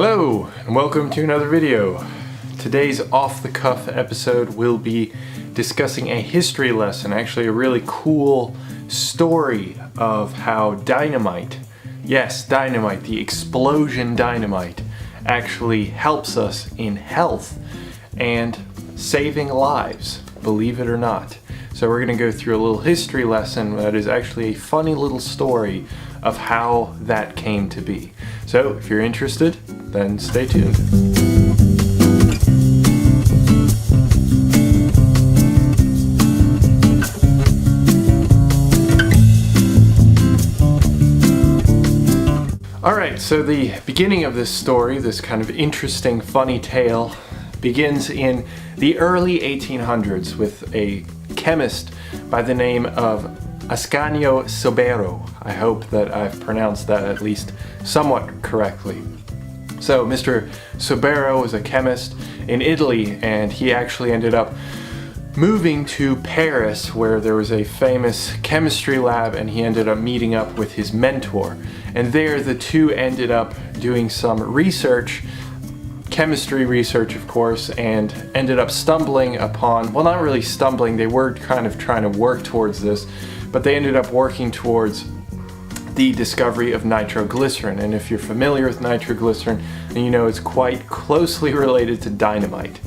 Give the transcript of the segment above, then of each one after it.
Hello and welcome to another video. Today's off-the-cuff episode will be discussing a history lesson, actually a really cool story of how dynamite, yes, dynamite, the explosion dynamite, actually helps us in health and saving lives, believe it or not. So we're going to go through a little history lesson that is actually a funny little story of how that came to be. So if you're interested, then stay tuned. Alright, so the beginning of this story, this kind of interesting, funny tale, begins in the early 1800s with a chemist by the name of Ascanio Sobero. I hope that I've pronounced that at least somewhat correctly. So Mr. Sobero was a chemist in Italy, and he actually ended up moving to Paris, where there was a famous chemistry lab, and he ended up meeting up with his mentor. And there the two ended up doing some research, chemistry research of course, and ended up stumbling upon, well, not really stumbling, they were kind of trying to work towards this, but they ended up working towards the discovery of nitroglycerin. And if you're familiar with nitroglycerin, then you know it's quite closely related to dynamite.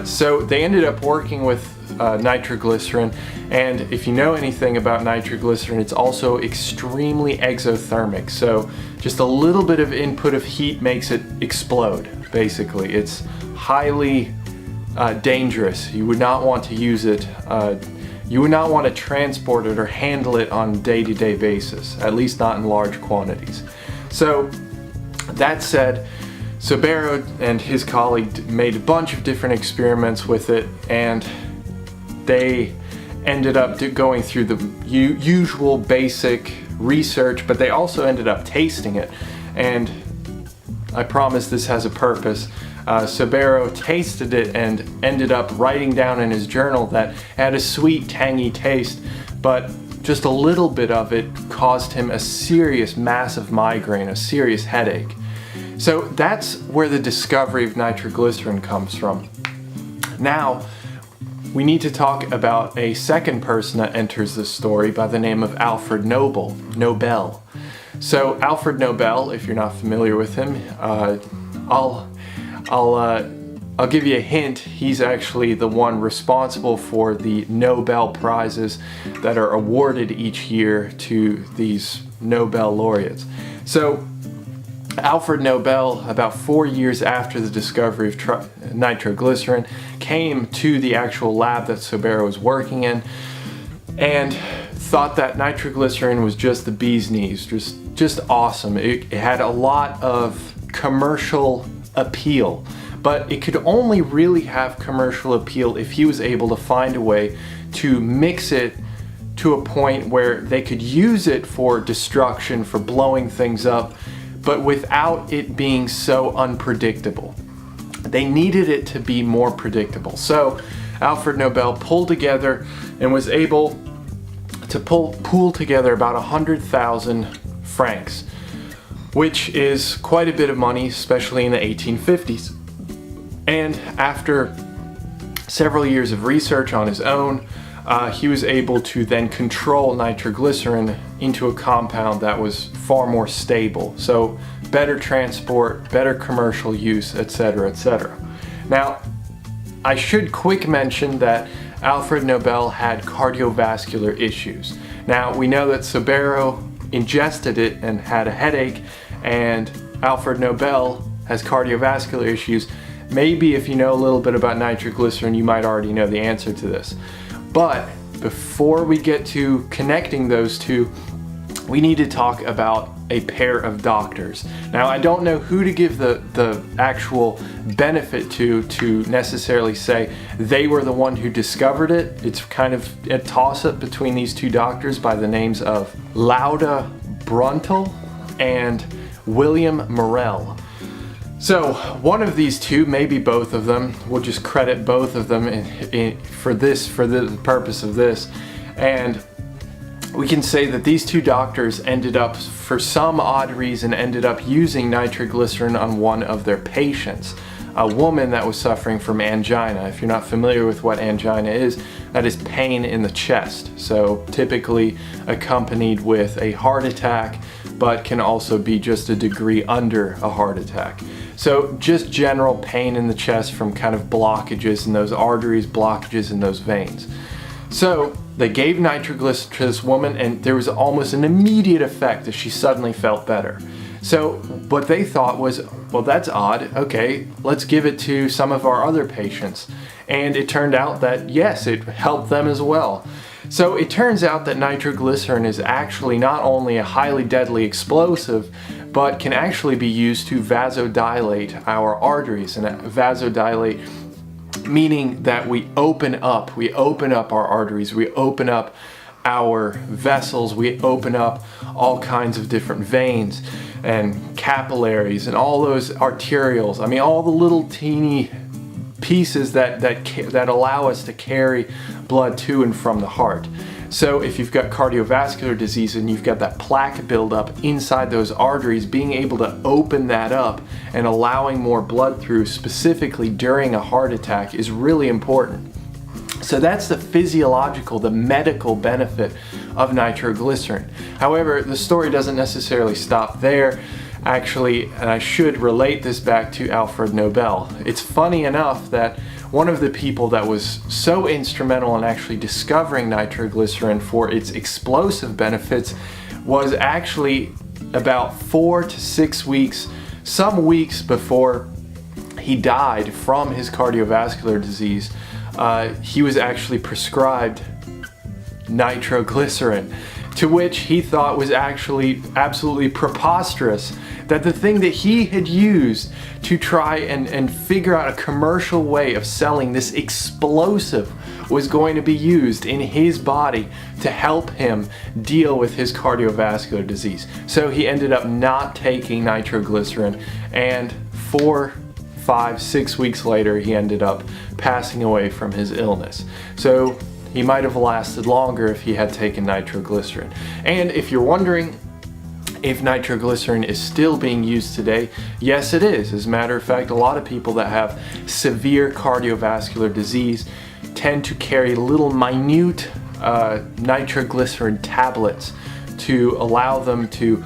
So they ended up working with nitroglycerin, and if you know anything about nitroglycerin, it's also extremely exothermic. So just a little bit of input of heat makes it explode, basically. It's highly dangerous. You would not want to use it. You would not want to transport it or handle it on a day-to-day basis, at least not in large quantities. So that said, Sobero and his colleague made a bunch of different experiments with it, and they ended up going through the usual basic research, but they also ended up tasting it. And I promise this has a purpose. Sobero tasted it and ended up writing down in his journal that it had a sweet, tangy taste, but just a little bit of it caused him a serious, massive migraine, a serious headache. So that's where the discovery of nitroglycerin comes from. Now, we need to talk about a second person that enters this story by the name of Alfred Nobel. So Alfred Nobel, if you're not familiar with him, I'll give you a hint. He's actually the one responsible for the Nobel Prizes that are awarded each year to these Nobel laureates. So Alfred Nobel, about 4 years after the discovery of nitroglycerin, came to the actual lab that Sobero was working in and thought that nitroglycerin was just the bee's knees, just awesome. It had a lot of commercial appeal, but it could only really have commercial appeal if he was able to find a way to mix it to a point where they could use it for destruction, for blowing things up, but without it being so unpredictable. They needed it to be more predictable. So Alfred Nobel pulled together and was able to pool together about 100,000 francs, which is quite a bit of money, especially in the 1850s. And after several years of research on his own, he was able to then control nitroglycerin into a compound that was far more stable. So better transport, better commercial use, etc., etc. Now, I should quick mention that Alfred Nobel had cardiovascular issues. Now, we know that Sobero ingested it and had a headache, and Alfred Nobel has cardiovascular issues. Maybe if you know a little bit about nitroglycerin, you might already know the answer to this. But before we get to connecting those two, we need to talk about a pair of doctors. Now, I don't know who to give the actual benefit to necessarily say they were the one who discovered it. It's kind of a toss-up between these two doctors by the names of Lauda Bruntel and William Morel. So one of these two, maybe both of them, we'll just credit both of them for the purpose of this. And we can say that these two doctors ended up, for some odd reason, ended up using nitroglycerin on one of their patients, a woman that was suffering from angina. If you're not familiar with what angina is, that is pain in the chest. So typically accompanied with a heart attack, but can also be just a degree under a heart attack. So just general pain in the chest from kind of blockages in those arteries, blockages in those veins. So they gave nitroglycerin to this woman, and there was almost an immediate effect as she suddenly felt better. So what they thought was, well, that's odd. Okay, let's give it to some of our other patients. And it turned out that yes, it helped them as well. So it turns out that nitroglycerin is actually not only a highly deadly explosive, but can actually be used to vasodilate our arteries. And vasodilate meaning that we open up our arteries, we open up our vessels, we open up all kinds of different veins and capillaries and all those arterioles. I mean, all the little teeny pieces that allow us to carry blood to and from the heart. So if you've got cardiovascular disease and you've got that plaque buildup inside those arteries, being able to open that up and allowing more blood through, specifically during a heart attack, is really important. So that's the physiological, the medical benefit of nitroglycerin. However, the story doesn't necessarily stop there. Actually, and I should relate this back to Alfred Nobel. It's funny enough that one of the people that was so instrumental in actually discovering nitroglycerin for its explosive benefits was actually about 4 to 6 weeks, some weeks before he died from his cardiovascular disease. He was actually prescribed nitroglycerin, to which he thought was actually absolutely preposterous, that the thing that he had used to try and figure out a commercial way of selling this explosive was going to be used in his body to help him deal with his cardiovascular disease. So he ended up not taking nitroglycerin, and 4, 5, 6 weeks later he ended up passing away from his illness. So he might have lasted longer if he had taken nitroglycerin. And if you're wondering if nitroglycerin is still being used today, yes it is. As a matter of fact, a lot of people that have severe cardiovascular disease tend to carry little minute nitroglycerin tablets to allow them to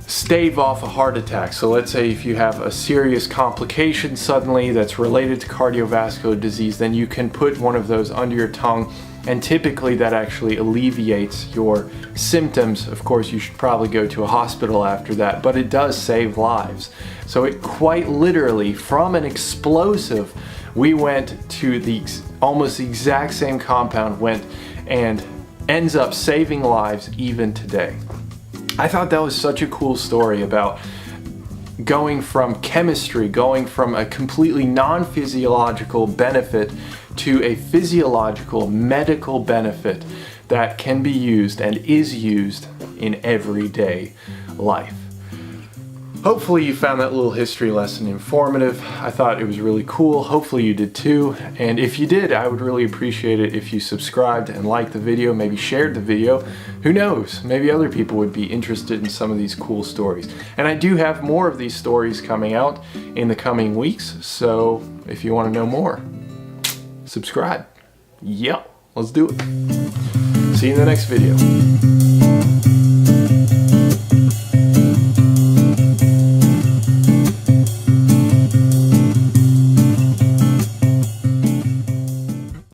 stave off a heart attack. So let's say if you have a serious complication suddenly that's related to cardiovascular disease, then you can put one of those under your tongue, and typically that actually alleviates your symptoms. Of course, you should probably go to a hospital after that, but it does save lives. So it quite literally, from an explosive, we went to the almost exact same compound, went and ends up saving lives even today. I thought that was such a cool story about going from chemistry, going from a completely non-physiological benefit to a physiological medical benefit that can be used and is used in everyday life. Hopefully you found that little history lesson informative. I thought it was really cool. Hopefully you did too. And if you did, I would really appreciate it if you subscribed and liked the video, maybe shared the video. Who knows? Maybe other people would be interested in some of these cool stories. And I do have more of these stories coming out in the coming weeks. So if you want to know more, subscribe. Yep, let's do it. See you in the next video.